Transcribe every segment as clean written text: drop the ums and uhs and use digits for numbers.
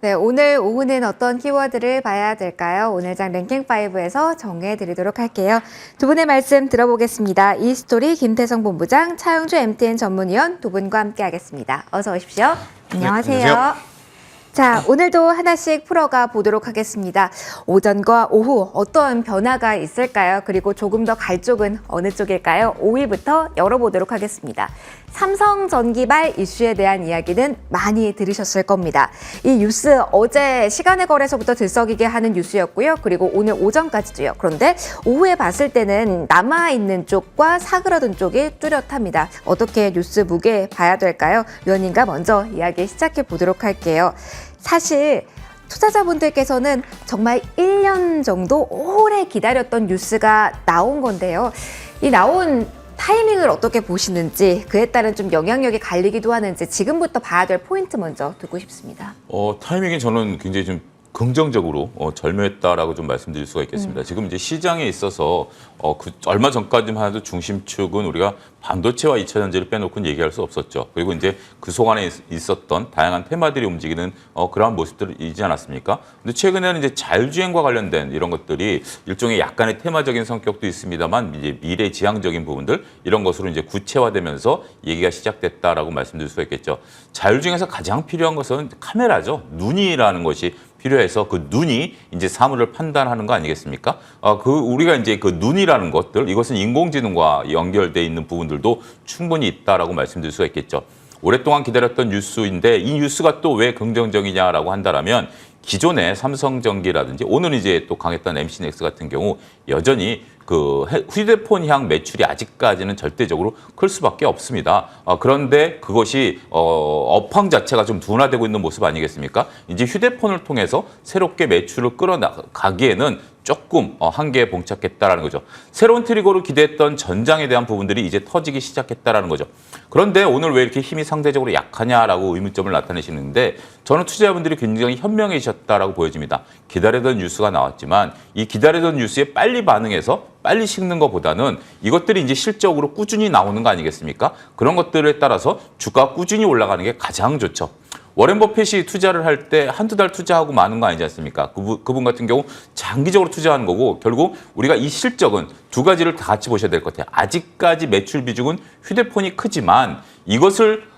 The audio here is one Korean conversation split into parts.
네, 오늘 오후는 어떤 키워드를 봐야 될까요? 오늘 장 랭킹5에서 정해드리도록 할게요. 두 분의 말씀 들어보겠습니다. 이스토리 김태성 본부장, 차영주 MTN 전문위원 두 분과 함께 하겠습니다. 어서 오십시오. 안녕하세요. 네, 안녕하세요. 자, 오늘도 하나씩 풀어가 보도록 하겠습니다. 오전과 오후 어떤 변화가 있을까요? 그리고 조금 더 갈 쪽은 어느 쪽일까요? 5위부터 열어보도록 하겠습니다. 삼성전기발 이슈에 대한 이야기는 많이 들으셨을 겁니다. 이 뉴스 어제 시간의 거래소부터 들썩이게 하는 뉴스였고요. 그리고 오늘 오전까지도요. 그런데 오후에 봤을 때는 남아있는 쪽과 사그러든 쪽이 뚜렷합니다. 어떻게 뉴스 무게 봐야 될까요? 위원님과 먼저 이야기 시작해 보도록 할게요. 사실 투자자분들께서는 정말 1년 정도 오래 기다렸던 뉴스가 나온 건데요. 이 나온 타이밍을 어떻게 보시는지, 그에 따른 좀 영향력이 갈리기도 하는지 지금부터 봐야 될 포인트 먼저 듣고 싶습니다. 타이밍이 저는 굉장히 좀 긍정적으로 절묘했다라고 좀 말씀드릴 수가 있겠습니다. 지금 이제 시장에 있어서 얼마 전까지만 해도 중심축은 우리가 반도체와 2차 전지를 빼놓고는 얘기할 수 없었죠. 그리고 이제 그 속안에 있었던 다양한 테마들이 움직이는 그러한 모습들이지 않았습니까? 근데 최근에는 이제 자율주행과 관련된 이런 것들이 일종의 약간의 테마적인 성격도 있습니다만 이제 미래지향적인 부분들 이런 것으로 이제 구체화되면서 얘기가 시작됐다라고 말씀드릴 수가 있겠죠. 자율주행에서 가장 필요한 것은 카메라죠. 눈이라는 것이 필요해서 그 눈이 이제 사물을 판단하는 거 아니겠습니까? 우리가 이제 그 눈이라는 것들, 이것은 인공지능과 연결돼 있는 부분들도 충분히 있다라고 말씀드릴 수가 있겠죠. 오랫동안 기다렸던 뉴스인데 이 뉴스가 또 왜 긍정적이냐라고 한다라면 기존의 삼성전기라든지 오늘 이제 또 강했던 MC넥스 같은 경우 여전히 그 휴대폰향 매출이 아직까지는 절대적으로 클 수밖에 없습니다. 그런데 그것이 업황 자체가 좀 둔화되고 있는 모습 아니겠습니까? 이제 휴대폰을 통해서 새롭게 매출을 끌어가기에는 조금 한계에 봉착했다라는 거죠. 새로운 트리거로 기대했던 전장에 대한 부분들이 이제 터지기 시작했다라는 거죠. 그런데 오늘 왜 이렇게 힘이 상대적으로 약하냐라고 의문점을 나타내시는데 저는 투자자분들이 굉장히 현명해지셨다라고 보여집니다. 기다리던 뉴스가 나왔지만 이 기다리던 뉴스에 빨리 반응해서 빨리 식는 것보다는 이것들이 이제 실적으로 꾸준히 나오는 거 아니겠습니까? 그런 것들에 따라서 주가가 꾸준히 올라가는 게 가장 좋죠. 워렌 버핏이 투자를 할 때 한두 달 투자하고 마는 거 아니지 않습니까? 그분 같은 경우 장기적으로 투자하는 거고 결국 우리가 이 실적은 두 가지를 다 같이 보셔야 될 것 같아요. 아직까지 매출 비중은 휴대폰이 크지만 이것을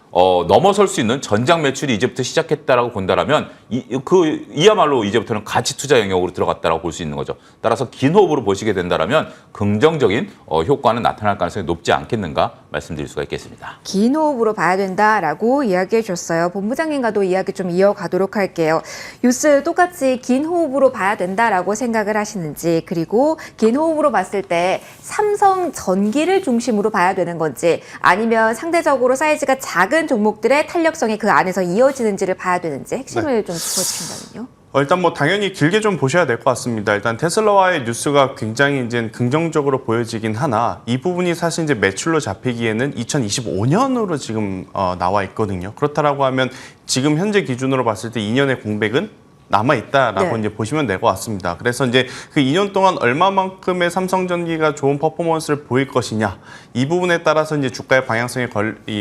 넘어설 수 있는 전장 매출이 이제부터 시작했다라고 본다라면 이야말로 이제부터는 가치 투자 영역으로 들어갔다라고 볼 수 있는 거죠. 따라서 긴 호흡으로 보시게 된다라면 긍정적인 효과는 나타날 가능성이 높지 않겠는가 말씀드릴 수가 있겠습니다. 긴 호흡으로 봐야 된다라고 이야기해 주셨어요. 본부장님과도 이야기 좀 이어가도록 할게요. 뉴스 똑같이 긴 호흡으로 봐야 된다라고 생각을 하시는지, 그리고 긴 호흡으로 봤을 때 삼성전기를 중심으로 봐야 되는 건지, 아니면 상대적으로 사이즈가 작은 종목들의 탄력성이 그 안에서 이어지는지를 봐야 되는지 핵심을 좀 짚어주신다면요. 일단 뭐 당연히 길게 좀 보셔야 될 것 같습니다. 일단 테슬라와의 뉴스가 굉장히 이제 긍정적으로 보여지긴 하나 이 부분이 사실 이제 매출로 잡히기에는 2025년으로 지금 나와 있거든요. 그렇다라고 하면 지금 현재 기준으로 봤을 때 2년의 공백은 남아있다라고 이제 보시면 될 것 같습니다. 그래서 이제 그 2년 동안 얼마만큼의 삼성전기가 좋은 퍼포먼스를 보일 것이냐 이 부분에 따라서 이제 주가의 방향성이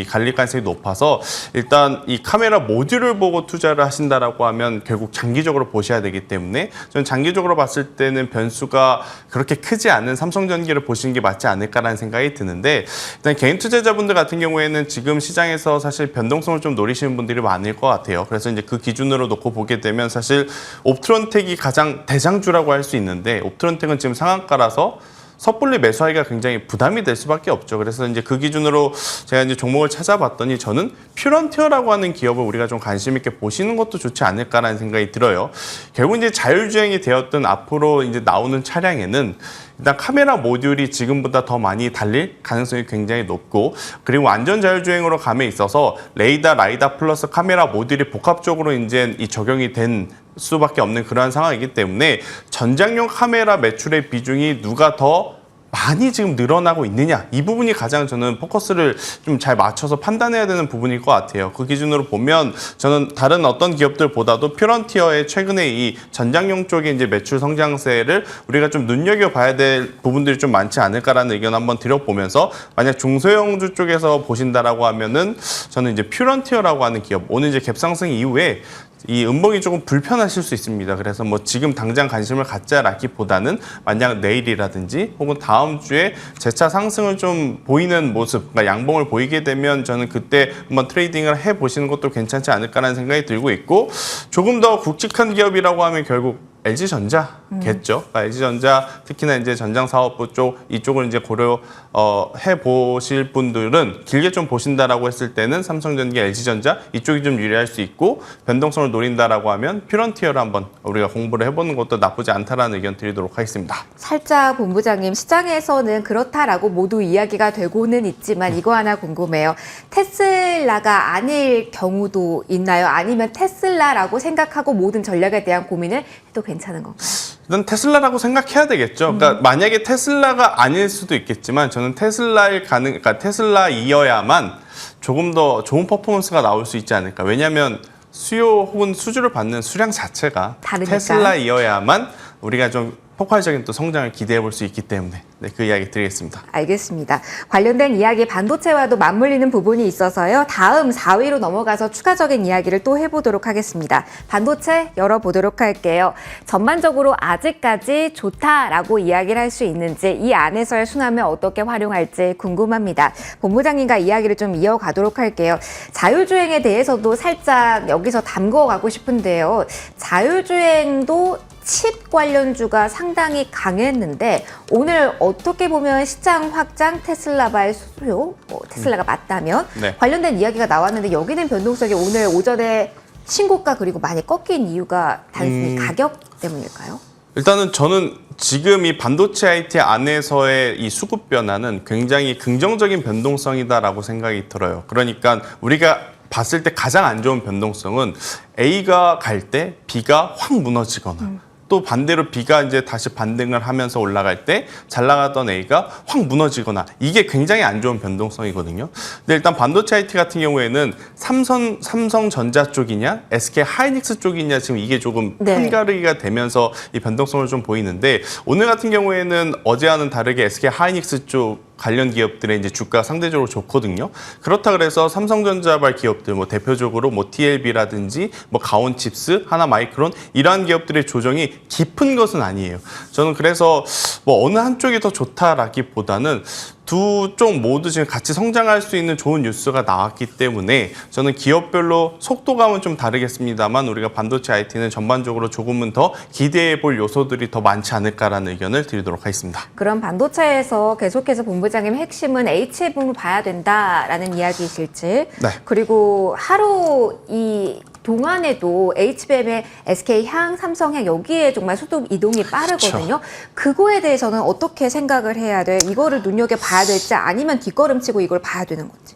갈릴 가능성이 높아서 일단 이 카메라 모듈을 보고 투자를 하신다라고 하면 결국 장기적으로 보셔야 되기 때문에 저는 장기적으로 봤을 때는 변수가 그렇게 크지 않은 삼성전기를 보시는 게 맞지 않을까라는 생각이 드는데 일단 개인 투자자분들 같은 경우에는 지금 시장에서 사실 변동성을 좀 노리시는 분들이 많을 것 같아요. 그래서 이제 그 기준으로 놓고 보게 되면 사실 옵트론텍이 가장 대장주라고 할 수 있는데 옵트론텍은 지금 상한가라서 섣불리 매수하기가 굉장히 부담이 될 수밖에 없죠. 그래서 이제 그 기준으로 제가 이제 종목을 찾아봤더니 저는 퓨런티어라고 하는 기업을 우리가 좀 관심 있게 보시는 것도 좋지 않을까라는 생각이 들어요. 결국 이제 자율주행이 되었던 앞으로 이제 나오는 차량에는 일단 카메라 모듈이 지금보다 더 많이 달릴 가능성이 굉장히 높고, 그리고 완전 자율주행으로 감에 있어서 레이더, 라이다 플러스 카메라 모듈이 복합적으로 이제 이 적용이 된 수밖에 없는 그러한 상황이기 때문에 전장용 카메라 매출의 비중이 누가 더 많이 지금 늘어나고 있느냐 이 부분이 가장 저는 포커스를 좀 잘 맞춰서 판단해야 되는 부분일 것 같아요. 그 기준으로 보면 저는 다른 어떤 기업들보다도 퓨런티어의 최근에 이 전장용 쪽의 이제 매출 성장세를 우리가 좀 눈여겨봐야 될 부분들이 좀 많지 않을까라는 의견 한번 드려보면서 만약 중소형주 쪽에서 보신다라고 하면은 저는 이제 퓨런티어라고 하는 기업 오늘 이제 갭상승 이후에 이 음봉이 조금 불편하실 수 있습니다. 그래서 뭐 지금 당장 관심을 갖자라기보다는 만약 내일이라든지 혹은 다음 주에 재차 상승을 좀 보이는 모습, 그러니까 양봉을 보이게 되면 저는 그때 한번 트레이딩을 해보시는 것도 괜찮지 않을까라는 생각이 들고 있고, 조금 더 굵직한 기업이라고 하면 결국 LG전자겠죠. 그러니까 LG전자 특히나 이제 전장 사업부 쪽 이쪽을 이제 고려해 보실 분들은 길게 좀 보신다라고 했을 때는 삼성전기, LG전자 이쪽이 좀 유리할 수 있고, 변동성을 노린다라고 하면 퓨런티어를 한번 우리가 공부를 해보는 것도 나쁘지 않다라는 의견 드리도록 하겠습니다. 살짝 본부장님, 시장에서는 그렇다라고 모두 이야기가 되고는 있지만 이거 하나 궁금해요. 테슬라가 아닐 경우도 있나요? 아니면 테슬라라고 생각하고 모든 전략에 대한 고민을 해도 괜찮은 건가요? 일단 테슬라라고 생각해야 되겠죠. 그러니까 만약에 테슬라가 아닐 수도 있겠지만 저는 그러니까 테슬라이어야만 조금 더 좋은 퍼포먼스가 나올 수 있지 않을까. 왜냐하면 수요 혹은 수주를 받는 수량 자체가 다르니까. 테슬라이어야만 우리가 좀 폭발적인 또 성장을 기대해 볼 수 있기 때문에 그 이야기 드리겠습니다. 알겠습니다. 관련된 이야기 반도체와도 맞물리는 부분이 있어서요. 다음 4위로 넘어가서 추가적인 이야기를 또 해보도록 하겠습니다. 반도체 열어보도록 할게요. 전반적으로 아직까지 좋다라고 이야기를 할 수 있는지, 이 안에서의 순환을 어떻게 활용할지 궁금합니다. 본부장님과 이야기를 좀 이어가도록 할게요. 자율주행에 대해서도 살짝 여기서 담궈가고 싶은데요. 자율주행도 칩 관련주가 상당히 강했는데 오늘 어떻게 보면 시장 확장 테슬라발 수요, 테슬라가 맞다면 네. 관련된 이야기가 나왔는데 여기는 변동성이 오늘 오전에 신고가 그리고 많이 꺾인 이유가 단순히 가격 때문일까요? 일단은 저는 지금 이 반도체 IT 안에서의 이 수급 변화는 굉장히 긍정적인 변동성이다라고 생각이 들어요. 그러니까 우리가 봤을 때 가장 안 좋은 변동성은 A가 갈 때 B가 확 무너지거나 또 반대로 B가 이제 다시 반등을 하면서 올라갈 때 잘 나가던 A가 확 무너지거나, 이게 굉장히 안 좋은 변동성이거든요. 근데 일단 반도체 IT 같은 경우에는 삼성전자 쪽이냐 SK 하이닉스 쪽이냐 지금 이게 조금 편가르기가 되면서 이 변동성을 좀 보이는데, 오늘 같은 경우에는 어제와는 다르게 SK 하이닉스 쪽 관련 기업들의 이제 주가가 상대적으로 좋거든요. 그렇다 그래서 삼성전자발 기업들, 뭐 대표적으로 뭐 TLB라든지 뭐 가온칩스, 하나마이크론 이러한 기업들의 조정이 깊은 것은 아니에요. 저는 그래서 뭐 어느 한쪽이 더 좋다라기보다는 두 쪽 모두 지금 같이 성장할 수 있는 좋은 뉴스가 나왔기 때문에 저는 기업별로 속도감은 좀 다르겠습니다만 우리가 반도체 IT는 전반적으로 조금은 더 기대해 볼 요소들이 더 많지 않을까라는 의견을 드리도록 하겠습니다. 그럼 반도체에서 계속해서 본부장님 핵심은 HFM을 봐야 된다라는 이야기이실지, 네. 그리고 하루 이 동안에도 HBM의 SK향, 삼성향 여기에 정말 수급 이동이 빠르거든요. 그거에 대해서는 어떻게 생각을 해야 돼? 이거를 눈여겨봐야 될지 아니면 뒷걸음치고 이걸 봐야 되는 건지.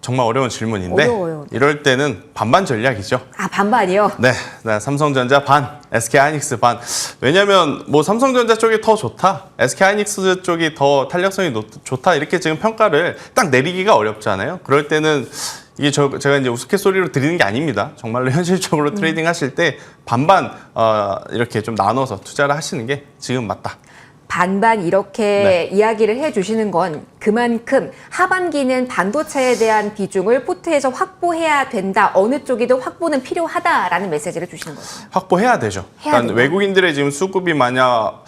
정말 어려운 질문인데 어려워요. 이럴 때는 반반 전략이죠. 아, 반반이요? 네, 삼성전자 반, SK하이닉스 반. 왜냐면 뭐 삼성전자 쪽이 더 좋다, SK하이닉스 쪽이 더 탄력성이 좋다 이렇게 지금 평가를 딱 내리기가 어렵잖아요. 그럴 때는 이게 제가 이제 우스갯소리로 드리는 게 아닙니다. 정말로 현실적으로 트레이딩 하실 때 반반 이렇게 좀 나눠서 투자를 하시는 게 지금 맞다. 반반 이렇게 이야기를 해주시는 건 그만큼 하반기는 반도체에 대한 비중을 포트에서 확보해야 된다. 어느 쪽이든 확보는 필요하다라는 메시지를 주시는 거죠. 확보해야 되죠. 그러니까 외국인들의 지금 수급이 만약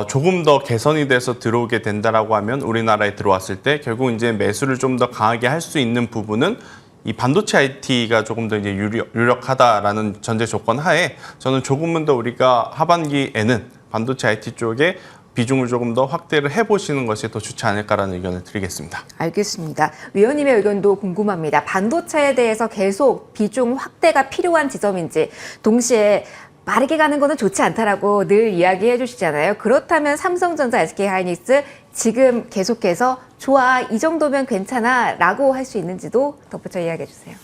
조금 더 개선이 돼서 들어오게 된다라고 하면 우리나라에 들어왔을 때 결국 이제 매수를 좀 더 강하게 할 수 있는 부분은 이 반도체 IT가 조금 더 이제 유력하다라는 전제 조건 하에 저는 조금은 더 우리가 하반기에는 반도체 IT 쪽에 비중을 조금 더 확대를 해보시는 것이 더 좋지 않을까라는 의견을 드리겠습니다. 알겠습니다. 위원님의 의견도 궁금합니다. 반도체에 대해서 계속 비중 확대가 필요한 지점인지, 동시에 빠르게 가는 거는 좋지 않다라고 늘 이야기해 주시잖아요. 그렇다면 삼성전자, SK하이닉스 지금 계속해서 좋아, 이 정도면 괜찮아 라고 할 수 있는지도 덧붙여 이야기해 주세요.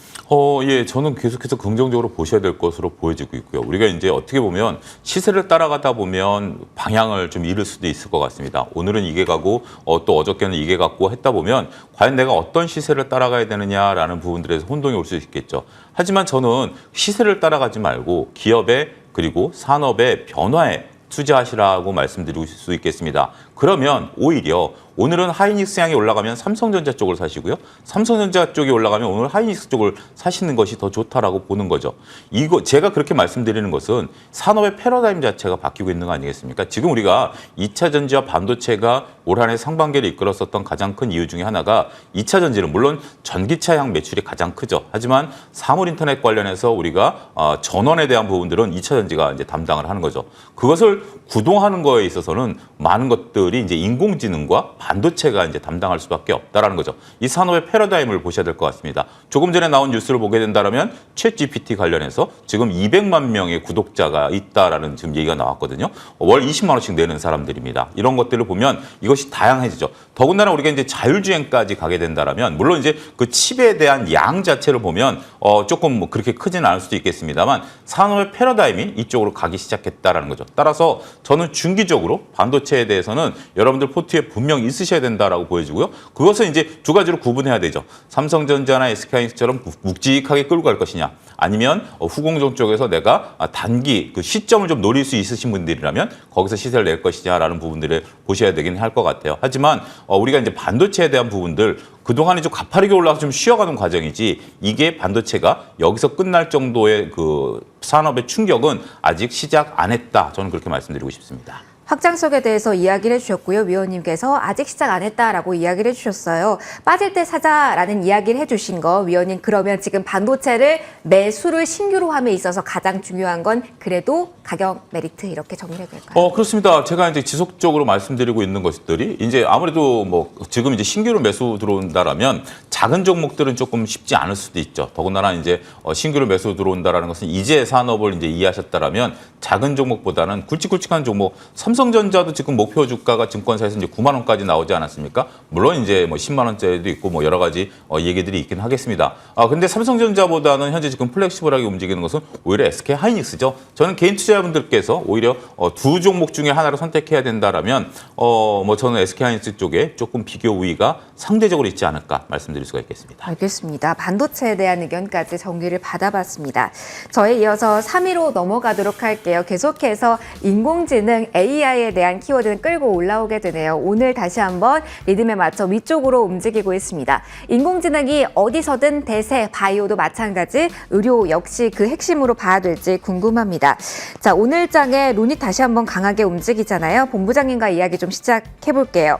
예, 저는 계속해서 긍정적으로 보셔야 될 것으로 보여지고 있고요. 우리가 이제 어떻게 보면 시세를 따라가다 보면 방향을 좀 잃을 수도 있을 것 같습니다. 오늘은 이게 가고 또 어저께는 이게 갔고 했다 보면 과연 내가 어떤 시세를 따라가야 되느냐라는 부분들에서 혼동이 올 수 있겠죠. 하지만 저는 시세를 따라가지 말고 기업의 그리고 산업의 변화에 투자하시라고 말씀드릴 수 있겠습니다. 그러면 오히려 오늘은 하이닉스 향이 올라가면 삼성전자 쪽을 사시고요. 삼성전자 쪽이 올라가면 오늘 하이닉스 쪽을 사시는 것이 더 좋다라고 보는 거죠. 이거 제가 그렇게 말씀드리는 것은 산업의 패러다임 자체가 바뀌고 있는 거 아니겠습니까? 지금 우리가 2차 전지와 반도체가 올 한 해 상반기를 이끌었었던 가장 큰 이유 중에 하나가 2차 전지는 물론 전기차 향 매출이 가장 크죠. 하지만 사물 인터넷 관련해서 우리가 전원에 대한 부분들은 2차 전지가 이제 담당을 하는 거죠. 그것을 구동하는 거에 있어서는 많은 것들이 이제 인공지능과 반도체가 이제 담당할 수밖에 없다라는 거죠. 이 산업의 패러다임을 보셔야 될 것 같습니다. 조금 전에 나온 뉴스를 보게 된다면 챗GPT 관련해서 지금 200만 명의 구독자가 있다라는 지금 얘기가 나왔거든요. 월 20만 원씩 내는 사람들입니다. 이런 것들을 보면 이것이 다양해지죠. 더군다나 우리가 이제 자율주행까지 가게 된다면 물론 이제 그 칩에 대한 양 자체를 보면 조금 뭐 그렇게 크지는 않을 수도 있겠습니다만 산업의 패러다임이 이쪽으로 가기 시작했다라는 거죠. 따라서 저는 중기적으로 반도체에 대해서는 여러분들 포트에 분명 있으셔야 된다라고 보여지고요. 그것은 이제 두 가지로 구분해야 되죠. 삼성전자나 SK하이닉스처럼 묵직하게 끌고 갈 것이냐, 아니면 후공정 쪽에서 내가 단기 그 시점을 좀 노릴 수 있으신 분들이라면 거기서 시세를 낼 것이냐라는 부분들을 보셔야 되긴 할 것 같아요. 하지만 우리가 이제 반도체에 대한 부분들 그동안에 좀 가파르게 올라가서 좀 쉬어가는 과정이지 이게 반도체가 여기서 끝날 정도의 그 산업의 충격은 아직 시작 안 했다. 저는 그렇게 말씀드리고 싶습니다. 확장성에 대해서 이야기를 해주셨고요. 위원님께서 아직 시작 안 했다라고 이야기를 해주셨어요. 빠질 때 사자라는 이야기를 해주신 거 위원님, 그러면 지금 반도체를 매수를 신규로 함에 있어서 가장 중요한 건 그래도 가격 메리트 이렇게 정리해야 될까요? 그렇습니다. 제가 이제 지속적으로 말씀드리고 있는 것들이 이제 아무래도 뭐 지금 이제 신규로 매수 들어온다라면 작은 종목들은 조금 쉽지 않을 수도 있죠. 더군다나 이제 신규로 매수 들어온다라는 것은 이제 산업을 이제 이해하셨다라면 작은 종목보다는 굵직굵직한 종목, 삼성전자도 지금 목표 주가가 증권사에서 이제 9만 원까지 나오지 않았습니까? 물론 이제 뭐 10만 원짜리도 있고 뭐 여러 가지 얘기들이 있긴 하겠습니다. 근데 삼성전자보다는 현재 지금 플렉시블하게 움직이는 것은 오히려 SK 하이닉스죠. 저는 개인 투자자분들께서 오히려 두 종목 중에 하나를 선택해야 된다라면 뭐 저는 SK 하이닉스 쪽에 조금 비교 우위가 상대적으로 있지 않을까 말씀드릴 수가 있겠습니다. 알겠습니다. 반도체에 대한 의견까지 정리를 받아봤습니다. 저에 이어서 3위로 넘어가도록 할게요. 계속해서 인공지능 AI에 대한 키워드는 끌고 올라오게 되네요. 오늘 다시 한번 리듬에 맞춰 위쪽으로 움직이고 있습니다. 인공지능이 어디서든 대세, 바이오도 마찬가지, 의료 역시 그 핵심으로 봐야 될지 궁금합니다. 자, 오늘 장에 룬이 다시 한번 강하게 움직이잖아요. 본부장님과 이야기 좀 시작해 볼게요.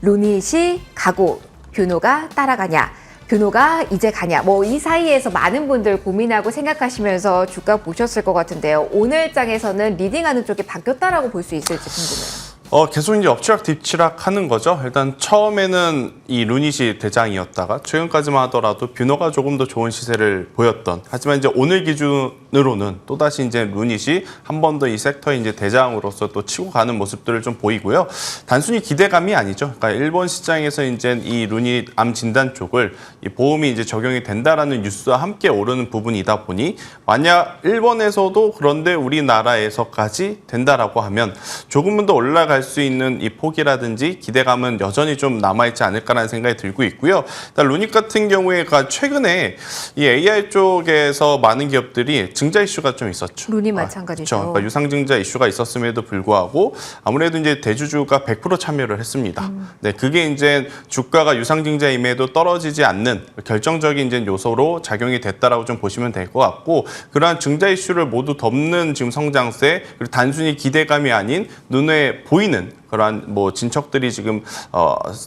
룬잇이 가고 뷰노가 따라가냐, 뷰노가 이제 가냐, 뭐 이 사이에서 많은 분들 고민하고 생각하시면서 주가 보셨을 것 같은데요. 오늘 장에서는 리딩하는 쪽이 바뀌었다라고 볼 수 있을지 궁금해요. 계속 이제 엎치락 뒤치락 하는 거죠. 일단 처음에는 이 루닛이 대장이었다가 최근까지만 하더라도 뷰노가 조금 더 좋은 시세를 보였던, 하지만 이제 오늘 기준으로는 또다시 이제 루닛이 한 번 더 이 섹터의 이제 대장으로서 또 치고 가는 모습들을 좀 보이고요. 단순히 기대감이 아니죠. 그러니까 일본 시장에서 이제 이 루닛 암 진단 쪽을 이 보험이 이제 적용이 된다라는 뉴스와 함께 오르는 부분이다 보니 만약 일본에서도 그런데 우리나라에서까지 된다라고 하면 조금은 더 올라갈 수 있는 이 폭이라든지 기대감은 여전히 좀 남아있지 않을까라는 생각이 들고 있고요. 일단 루닛 같은 경우에가 최근에 이 AI 쪽에서 많은 기업들이 증자 이슈가 좀 있었죠. 룬이 마찬가지죠. 그렇죠. 그러니까 유상증자 이슈가 있었음에도 불구하고 아무래도 이제 대주주가 100% 참여를 했습니다. 네, 그게 이제 주가가 유상증자임에도 떨어지지 않는 결정적인 이제 요소로 작용이 됐다라고 좀 보시면 될 것 같고, 그러한 증자 이슈를 모두 덮는 지금 성장세, 그리고 단순히 기대감이 아닌 눈에 보이는 그러한 뭐 진척들이 지금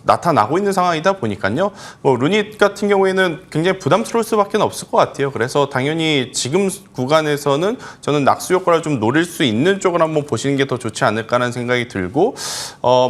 나타나고 있는 상황이다 보니까요. 뭐 루닛 같은 경우에는 굉장히 부담스러울 수밖에 없을 것 같아요. 그래서 당연히 지금 구간에서는 저는 낙수 효과를 좀 노릴 수 있는 쪽을 한번 보시는 게 더 좋지 않을까라는 생각이 들고,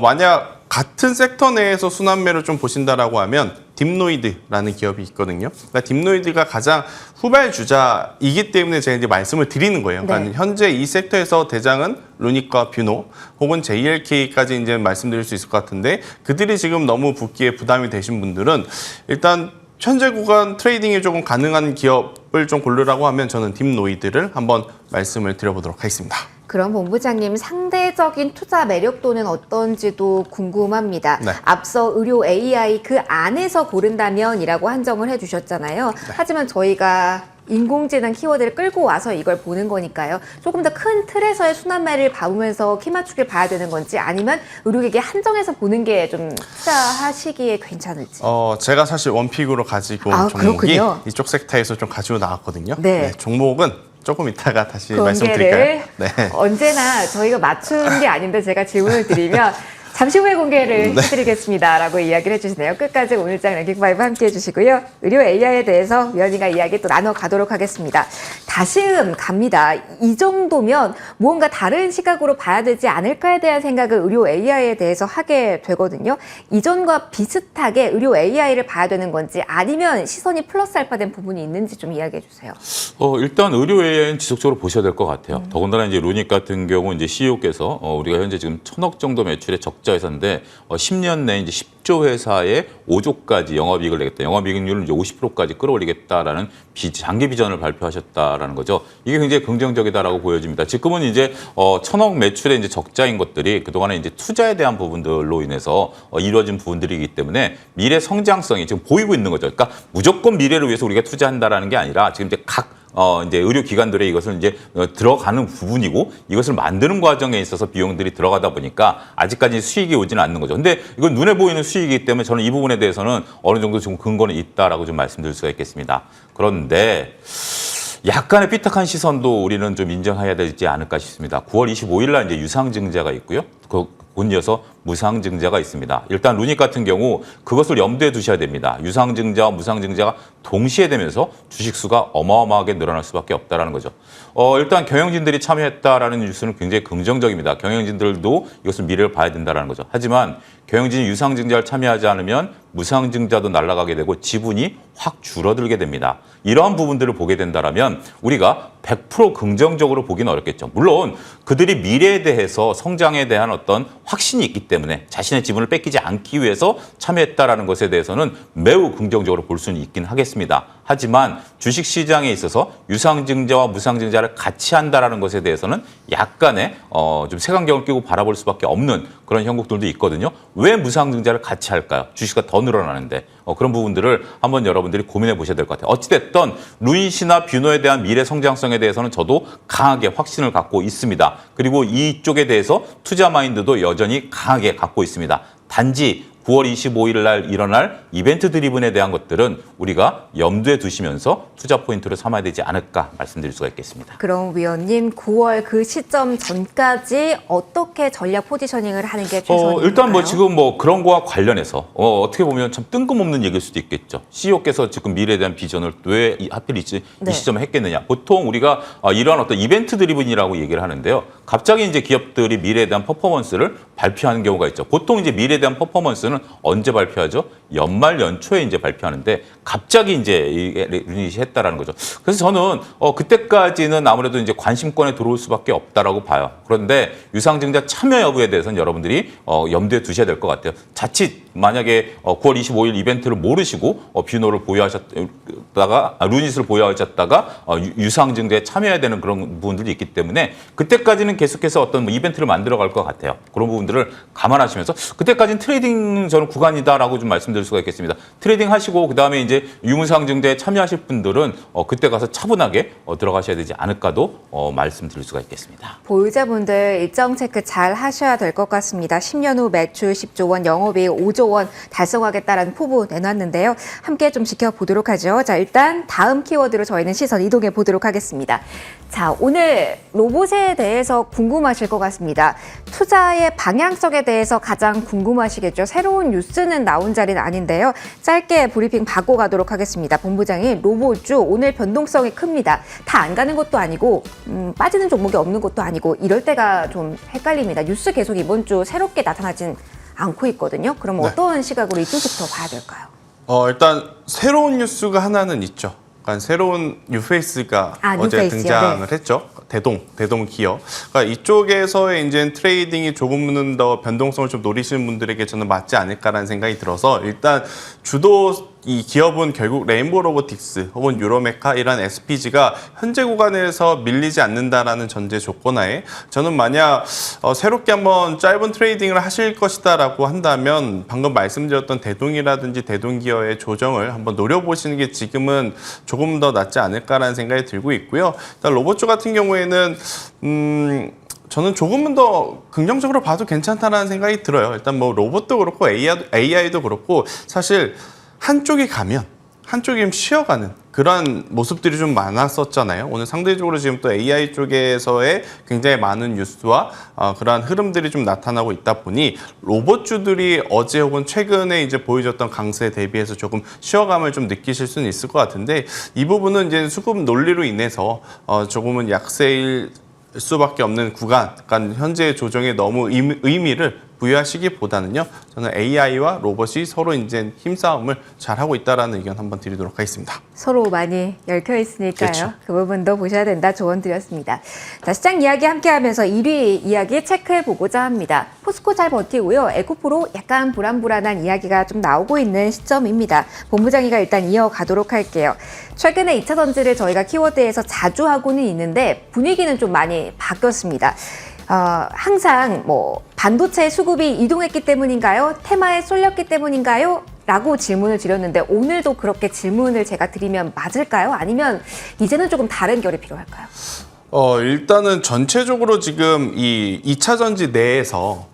만약 같은 섹터 내에서 순환매를 좀 보신다라고 하면 딥노이드라는 기업이 있거든요. 그러니까 딥노이드가 가장 후발주자이기 때문에 제가 이제 말씀을 드리는 거예요. 그러니까 네. 현재 이 섹터에서 대장은 루닛과 뷰노 혹은 JLK까지 이제 말씀드릴 수 있을 것 같은데, 그들이 지금 너무 붙기에 부담이 되신 분들은 일단 현재 구간 트레이딩이 조금 가능한 기업을 좀 고르라고 하면 저는 딥노이드를 한번 말씀을 드려보도록 하겠습니다. 그럼 본부장님, 상대적인 투자 매력도는 어떤지도 궁금합니다. 네. 앞서 의료 AI 그 안에서 고른다면이라고 한정을 해주셨잖아요. 하지만 저희가 인공지능 키워드를 끌고 와서 이걸 보는 거니까요. 조금 더 큰 틀에서의 순환매를 봐보면서 키 맞추기를 봐야 되는 건지 아니면 의료기기에 한정해서 보는 게 좀 투자하시기에 괜찮을지. 제가 사실 원픽으로 가지고 온 아, 종목이 그렇군요. 이쪽 섹터에서 좀 가지고 나왔거든요. 네. 종목은 조금 이따가 다시 공개를 말씀드릴까요? 네. 언제나 저희가 맞춘 게 아닌데 제가 질문을 드리면 잠시 후에 공개를 해드리겠습니다라고 이야기를 해주시네요. 끝까지 오늘장 랭킹5 함께 해주시고요. 의료 AI에 대해서 위원님과 이야기 또 나눠가도록 하겠습니다. 다시금 갑니다. 이 정도면 무언가 다른 시각으로 봐야 되지 않을까에 대한 생각을 의료 AI에 대해서 하게 되거든요. 이전과 비슷하게 의료 AI를 봐야 되는 건지 아니면 시선이 플러스 알파된 부분이 있는지 좀 이야기해 주세요. 일단 의료 AI는 지속적으로 보셔야 될 것 같아요. 더군다나 이제 루닉 같은 경우 이제 CEO께서 우리가 현재 지금 1,000억 정도 매출의 적자 회사인데 10년 내에 이제 10조 회사에 5조까지 영업이익을 내겠다. 영업이익률을 이제 50%까지 끌어올리겠다라는 장기 비전을 발표하셨다라는 거죠. 이게 굉장히 긍정적이다라고 보여집니다. 지금은 이제 1,000억 매출의 이제 적자인 것들이 그동안에 이제 투자에 대한 부분들로 인해서 이루어진 부분들이기 때문에 미래 성장성이 지금 보이고 있는 거죠. 그러니까 무조건 미래를 위해서 우리가 투자한다라는 게 아니라 지금 이제 이제 의료기관들에 이것을 이제 들어가는 부분이고 이것을 만드는 과정에 있어서 비용들이 들어가다 보니까 아직까지 수익이 오지는 않는 거죠. 근데 이건 눈에 보이는 수익이기 때문에 저는 이 부분에 대해서는 어느 정도 좀 근거는 있다라고 좀 말씀드릴 수가 있겠습니다. 그런데 약간의 삐딱한 시선도 우리는 좀 인정해야 되지 않을까 싶습니다. 9월 25일 날 이제 유상증자가 있고요. 곧 이어서 무상증자가 있습니다. 일단 루닉 같은 경우 그것을 염두에 두셔야 됩니다. 유상증자와 무상증자가 동시에 되면서 주식수가 어마어마하게 늘어날 수밖에 없다는 거죠. 일단 경영진들이 참여했다라는 뉴스는 굉장히 긍정적입니다. 경영진들도 이것을 미래를 봐야 된다는 거죠. 하지만 경영진이 유상증자를 참여하지 않으면 무상증자도 날아가게 되고 지분이 확 줄어들게 됩니다. 이러한 부분들을 보게 된다면 우리가 100% 긍정적으로 보기는 어렵겠죠. 물론 그들이 미래에 대해서 성장에 대한 어떤 확신이 있기 때문에 자신의 지분을 뺏기지 않기 위해서 참여했다라는 것에 대해서는 매우 긍정적으로 볼 수는 있긴 하겠습니다. 하지만 주식시장에 있어서 유상증자와 무상증자를 같이 한다라는 것에 대해서는 약간의 좀 색안경을 끼고 바라볼 수밖에 없는 그런 형국들도 있거든요. 왜 무상증자를 같이 할까요? 주식이 더 늘어나는데 그런 부분들을 한번 여러분들이 고민해 보셔야 될 것 같아요. 어찌됐든 루이시나 뷰노에 대한 미래 성장성에 대해서는 저도 강하게 확신을 갖고 있습니다. 그리고 이쪽에 대해서 투자 마인드도 여전히 강하게 갖고 있습니다. 단지 9월 25일 날 일어날 이벤트 드리븐에 대한 것들은 우리가 염두에 두시면서 투자 포인트로 삼아야 되지 않을까 말씀드릴 수가 있겠습니다. 그럼 위원님 9월 그 시점 전까지 어떻게 전략 포지셔닝을 하는 게 최선일까요? 일단 뭐 지금 뭐 그런 거와 관련해서 어떻게 보면 참 뜬금없는 얘기일 수도 있겠죠. CEO께서 지금 미래에 대한 비전을 왜 하필 이 시점에 했겠느냐. 보통 우리가 이러한 어떤 이벤트 드리븐이라고 얘기를 하는데요. 갑자기 이제 기업들이 미래에 대한 퍼포먼스를 발표하는 경우가 있죠. 보통 이제 미래에 대한 퍼포먼스는 언제 발표하죠? 연말 연초에 이제 발표하는데 갑자기 이제 유닛이 했다라는 거죠. 그래서 저는 그때까지는 아무래도 이제 관심권에 들어올 수밖에 없다라고 봐요. 그런데 유상증자 참여 여부에 대해서는 여러분들이 염두에 두셔야 될 것 같아요. 자칫 만약에 9월 25일 이벤트를 모르시고 뷰노를 보유하셨다가 루닛을 보유하셨다가 유상증자에 참여해야 되는 그런 부분들이 있기 때문에 그때까지는 계속해서 어떤 뭐 이벤트를 만들어갈 것 같아요. 그런 부분들을 감안하시면서 그때까지는 트레이딩 저는 구간이다라고 좀 말씀드릴 수가 있겠습니다. 트레이딩 하시고 그다음에 이제 유무상증자에 참여하실 분들은 그때 가서 차분하게 들어가셔야 되지 않을까도 말씀드릴 수가 있겠습니다. 보유자분들 일정 체크 잘 하셔야 될 것 같습니다. 10년 후 매출 10조 원, 영업이익 5조 원 달성하겠다라는 포부 내놨는데요. 함께 좀 지켜보도록 하죠. 자, 일단 다음 키워드로 저희는 시선 이동해 보도록 하겠습니다. 자, 오늘 로봇에 대해서 궁금하실 것 같습니다. 투자의 방향성에 대해서 가장 궁금하시겠죠. 새로운 뉴스는 나온 자리는 아닌데요. 짧게 브리핑 받고 가도록 하겠습니다. 본부장님, 로봇주 오늘 변동성이 큽니다. 다 안 가는 것도 아니고 빠지는 종목이 없는 것도 아니고 이럴 때가 좀 헷갈립니다. 뉴스 계속 이번 주 새롭게 나타나진 않고 있거든요. 그럼 어떤 시각으로 이쪽부터 봐야 될까요? 일단 새로운 뉴스가 하나는 있죠. 그러니까 새로운 뉴페이스가 어제 뉴페이스요? 등장을 했죠. 대동 기업. 그러니까 이쪽에서의 이제 트레이딩이 조금은 더 변동성을 좀 노리시는 분들에게 저는 맞지 않을까라는 생각이 들어서 일단 주도 이 기업은 결국 레인보우 로보틱스 혹은 유로메카 이런 SPG가 현재 구간에서 밀리지 않는다라는 전제 조건하에 저는 만약 새롭게 한번 짧은 트레이딩을 하실 것이다라고 한다면 방금 말씀드렸던 대동이라든지 대동기어의 조정을 한번 노려보시는 게 지금은 조금 더 낫지 않을까라는 생각이 들고 있고요. 일단 로봇주 같은 경우에는 저는 조금은 더 긍정적으로 봐도 괜찮다는 생각이 들어요. 일단 뭐 로봇도 그렇고 AI도 그렇고 사실 한쪽이 가면 한쪽이 좀 쉬어가는 그런 모습들이 좀 많았었잖아요. 오늘 상대적으로 지금 또 AI 쪽에서의 굉장히 많은 뉴스와 그러한 흐름들이 좀 나타나고 있다 보니 로봇주들이 어제 혹은 최근에 이제 보여줬던 강세에 대비해서 조금 쉬어감을 좀 느끼실 수는 있을 것 같은데 이 부분은 이제 수급 논리로 인해서 조금은 약세일 수밖에 없는 구간, 그러니까 현재의 조정에 너무 의미를 부여하시기보다는요, 저는 AI와 로봇이 서로 이제 힘싸움을 잘 하고 있다라는 의견 한번 드리도록 하겠습니다. 서로 많이 얽혀 있으니까요. 그렇죠. 그 부분도 보셔야 된다 조언 드렸습니다. 자, 시장 이야기 함께하면서 1위 이야기 체크해 보고자 합니다. 포스코 잘 버티고요. 에코프로 약간 불안불안한 이야기가 좀 나오고 있는 시점입니다. 본부장이가 일단 이어가도록 할게요. 최근에 2차 전지를 저희가 키워드에서 자주 하고는 있는데 분위기는 좀 많이 바뀌었습니다. 항상 뭐 반도체 수급이 이동했기 때문인가요? 테마에 쏠렸기 때문인가요? 라고 질문을 드렸는데 오늘도 그렇게 질문을 제가 드리면 맞을까요? 아니면 이제는 조금 다른 결이 필요할까요? 일단은 전체적으로 지금 이 2차 전지 내에서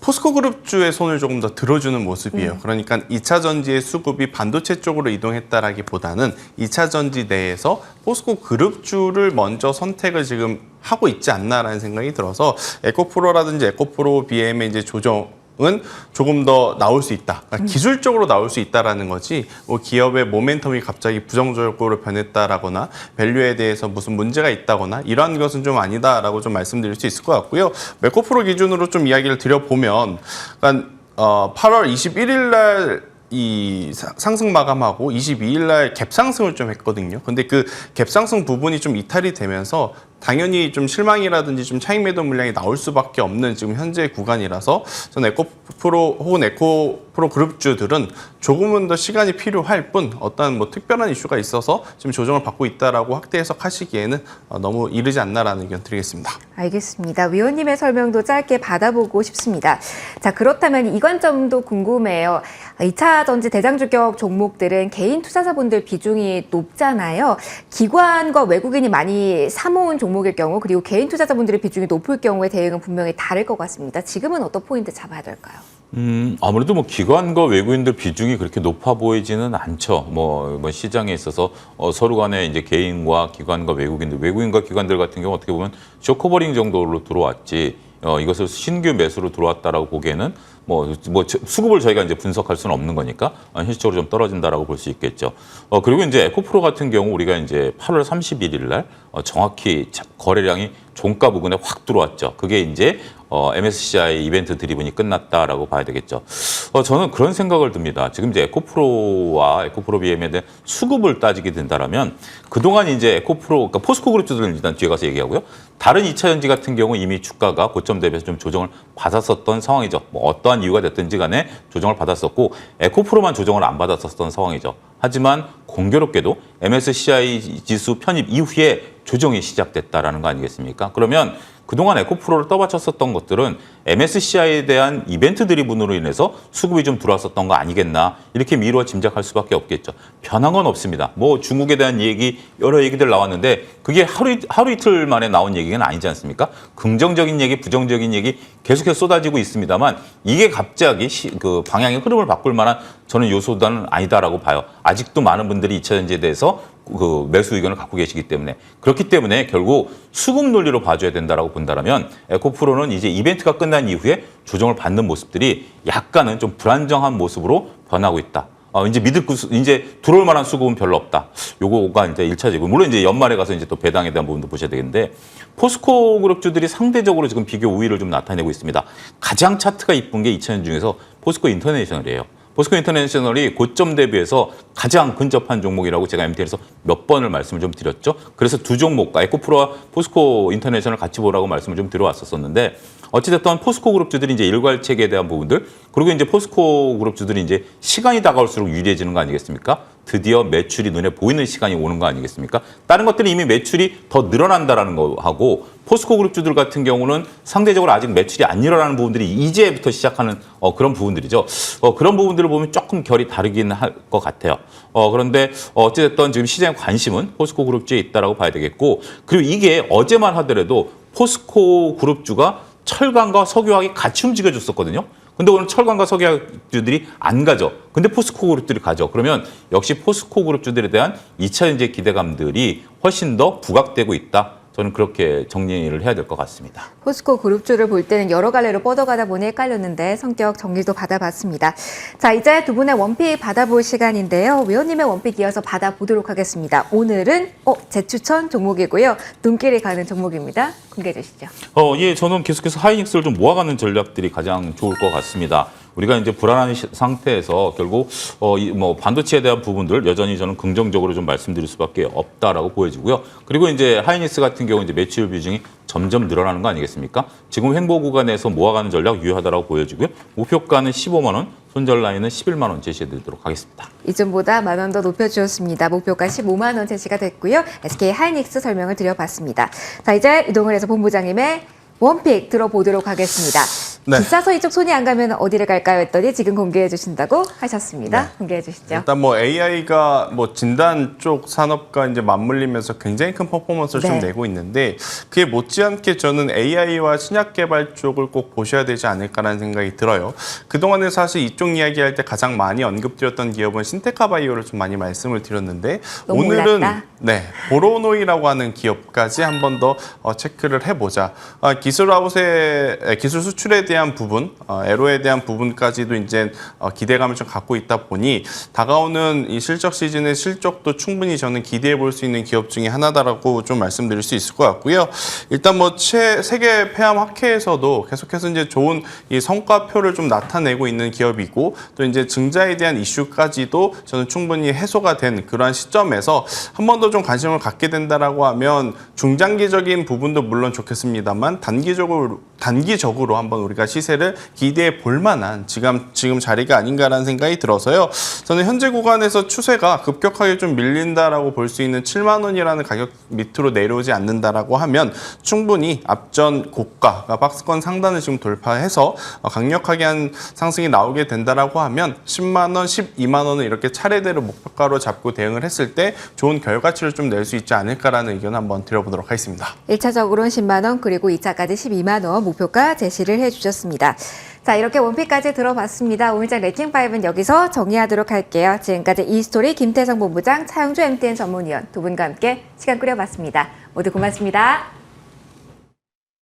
포스코 그룹주의 손을 조금 더 들어주는 모습이에요. 그러니까 2차 전지의 수급이 반도체 쪽으로 이동했다라기보다는 2차 전지 내에서 포스코 그룹주를 먼저 선택을 지금 하고 있지 않나라는 생각이 들어서 에코프로라든지 에코프로 BM의 이제 조정은 조금 더 나올 수 있다. 그러니까 기술적으로 나올 수 있다라는 거지. 뭐 기업의 모멘텀이 갑자기 부정적으로 변했다라거나 밸류에 대해서 무슨 문제가 있다거나 이러한 것은 좀 아니다라고 좀 말씀드릴 수 있을 것 같고요. 에코프로 기준으로 좀 이야기를 드려보면, 그러니까 8월 21일 날 이 상승 마감하고 22일 날 갭 상승을 좀 했거든요. 근데 그 갭 상승 부분이 좀 이탈이 되면서 당연히 좀 실망이라든지 좀 차익 매도 물량이 나올 수밖에 없는 지금 현재 구간이라서 저는 에코프로 혹은 에코프로 그룹주들은 조금은 더 시간이 필요할 뿐 어떤 뭐 특별한 이슈가 있어서 지금 조정을 받고 있다라고 확대 해석하시기에는 너무 이르지 않나라는 의견 드리겠습니다. 알겠습니다. 위원님의 설명도 짧게 받아보고 싶습니다. 자, 그렇다면 이 관점도 궁금해요. 2차 전지 대장주격 종목들은 개인 투자자분들 비중이 높잖아요. 기관과 외국인이 많이 사모은 종목일 경우 그리고 개인 투자자분들의 비중이 높을 경우에 대응은 분명히 다를 것 같습니다. 지금은 어떤 포인트 잡아야 될까요? 아무래도 뭐 기관과 외국인들 비중이 그렇게 높아 보이지는 않죠. 뭐 시장에 있어서 서로 간에 이제 개인과 기관과 외국인과 기관들 같은 경우 어떻게 보면 쇼커버링 정도로 들어왔지. 이것을 신규 매수로 들어왔다라고 보기에는 뭐 수급을 저희가 이제 분석할 수는 없는 거니까 현실적으로 좀 떨어진다라고 볼 수 있겠죠. 그리고 이제 에코프로 같은 경우 우리가 이제 8월 31일 날 정확히 거래량이 종가 부근에 확 들어왔죠. 그게 이제 MSCI 이벤트 드리븐이 끝났다라고 봐야 되겠죠. 저는 그런 생각을 듭니다. 지금 이제 에코프로와 에코프로 BM에 대한 수급을 따지게 된다라면 그동안 이제 에코프로, 그러니까 포스코 그룹주들은 일단 뒤에 가서 얘기하고요. 다른 2차 전지 같은 경우 이미 주가가 고점 대비해서 좀 조정을 받았었던 상황이죠. 뭐 어떠한 이유가 됐든지 간에 조정을 받았었고 에코프로만 조정을 안 받았었던 상황이죠. 하지만 공교롭게도 MSCI 지수 편입 이후에 조정이 시작됐다라는 거 아니겠습니까? 그러면 그동안 에코프로를 떠받쳤었던 것들은 MSCI에 대한 이벤트 드리븐으로 인해서 수급이 좀 들어왔었던 거 아니겠나 이렇게 미루어 짐작할 수밖에 없겠죠. 변한 건 없습니다. 뭐 중국에 대한 얘기 여러 얘기들 나왔는데 그게 하루 이틀 만에 나온 얘기는 아니지 않습니까? 긍정적인 얘기, 부정적인 얘기 계속해서 쏟아지고 있습니다만 이게 갑자기 그 방향의 흐름을 바꿀 만한 저는 요소는 아니다라고 봐요. 아직도 많은 분들이 2차 전지에 대해서 그 매수 의견을 갖고 계시기 때문에 그렇기 때문에 결국 수급 논리로 봐줘야 된다라고 본다라면 에코프로는 이제 이벤트가 끝난 이후에 조정을 받는 모습들이 약간은 좀 불안정한 모습으로 변하고 있다. 이제 들어올 만한 수급은 별로 없다. 요거가 이제 1차적이고 물론 이제 연말에 가서 이제 또 배당에 대한 부분도 보셔야 되겠는데 포스코 그룹주들이 상대적으로 지금 비교 우위를 좀 나타내고 있습니다. 가장 차트가 이쁜 게 2차전 중에서 포스코 인터내셔널이에요. 포스코 인터내셔널이 고점 대비해서 가장 근접한 종목이라고 제가 MTN에서 몇 번을 말씀을 좀 드렸죠. 그래서 두 종목, 에코프로와 포스코 인터내셔널 같이 보라고 말씀을 좀 드려왔었었는데 어찌됐든 포스코 그룹주들이 이제 일괄체계에 대한 부분들 그리고 이제 포스코 그룹주들이 이제 시간이 다가올수록 유리해지는 거 아니겠습니까? 드디어 매출이 눈에 보이는 시간이 오는 거 아니겠습니까? 다른 것들은 이미 매출이 더 늘어난다라는 거하고 포스코 그룹주들 같은 경우는 상대적으로 아직 매출이 안 일어나는 부분들이 이제부터 시작하는 그런 부분들이죠. 그런 부분들을 보면 조금 결이 다르긴 할 것 같아요. 그런데 어찌됐든 지금 시장의 관심은 포스코 그룹주에 있다라고 봐야 되겠고 그리고 이게 어제만 하더라도 포스코 그룹주가 철강과 석유화학이 같이 움직여줬었거든요. 근데 오늘 철강과 석유주들이 안 가죠. 근데 포스코 그룹들이 가죠. 그러면 역시 포스코 그룹주들에 대한 2차 전지 기대감들이 훨씬 더 부각되고 있다. 저는 그렇게 정리를 해야 될 것 같습니다. 포스코 그룹주를 볼 때는 여러 갈래로 뻗어가다 보니 헷갈렸는데 성격 정리도 받아봤습니다. 자, 이제 두 분의 원픽 받아볼 시간인데요. 위원님의 원픽 이어서 받아보도록 하겠습니다. 오늘은 제 추천 종목이고요. 눈길이 가는 종목입니다. 공개해 주시죠. 예, 저는 계속해서 하이닉스를 좀 모아가는 전략들이 가장 좋을 것 같습니다. 우리가 이제 불안한 상태에서 결국 반도체에 대한 부분들 여전히 저는 긍정적으로 좀 말씀드릴 수밖에 없다라고 보여지고요. 그리고 이제 하이닉스 같은 경우 이제 매출 비중이 점점 늘어나는 거 아니겠습니까? 지금 횡보 구간에서 모아가는 전략 유효하다라고 보여지고요. 목표가는 15만 원, 손절 라인은 11만 원 제시해드리도록 하겠습니다. 이전보다 만 원 더 높여주셨습니다. 목표가 15만 원 제시가 됐고요. SK 하이닉스 설명을 드려봤습니다. 자, 이제 이동을 해서 본부장님의 원픽 들어보도록 하겠습니다. 네. 비싸서 이쪽 손이 안 가면 어디를 갈까요? 했더니 지금 공개해 주신다고 하셨습니다. 네. 공개해 주시죠. 일단 AI가 진단 쪽 산업과 이제 맞물리면서 굉장히 큰 퍼포먼스를 좀 네. 내고 있는데 그에 못지않게 저는 AI와 신약 개발 쪽을 꼭 보셔야 되지 않을까라는 생각이 들어요. 그동안에 사실 이쪽 이야기할 때 가장 많이 언급드렸던 기업은 신테카 바이오를 좀 많이 말씀을 드렸는데 너무 오늘은 몰랐다. 보로노이라고 하는 기업까지 한 번 더 체크를 해보자. 기술 수출에 대한 부분, 애로에 대한 부분까지도 이제 기대감을 좀 갖고 있다 보니 다가오는 이 실적 시즌의 실적도 충분히 저는 기대해 볼 수 있는 기업 중에 하나다라고 좀 말씀드릴 수 있을 것 같고요. 일단 세계 폐암 학회에서도 계속해서 이제 좋은 이 성과표를 좀 나타내고 있는 기업이고 또 이제 증자에 대한 이슈까지도 저는 충분히 해소가 된 그러한 시점에서 한 번 더 좀 관심을 갖게 된다라고 하면 중장기적인 부분도 물론 좋겠습니다만 단기적으로 한번 우리가 시세를 기대해 볼 만한 지금 자리가 아닌가라는 생각이 들어서요. 저는 현재 구간에서 추세가 급격하게 좀 밀린다라고 볼 수 있는 7만 원이라는 가격 밑으로 내려오지 않는다라고 하면 충분히 앞전 고가, 박스권 상단을 지금 돌파해서 강력하게 한 상승이 나오게 된다라고 하면 10만 원, 12만 원을 이렇게 차례대로 목표가로 잡고 대응을 했을 때 좋은 결과치를 좀 낼 수 있지 않을까라는 의견 한번 드려보도록 하겠습니다. 1차적으로는 10만 원 그리고 2차까지 12만 원 목표가 제시를 해주셨습니다. 자, 이렇게 원픽까지 들어봤습니다. 오늘장 랭킹5는 여기서 정리하도록 할게요. 지금까지 이스토리 김태성 본부장, 차영주 MTN 전문위원 두 분과 함께 시간 꾸려봤습니다. 모두 고맙습니다.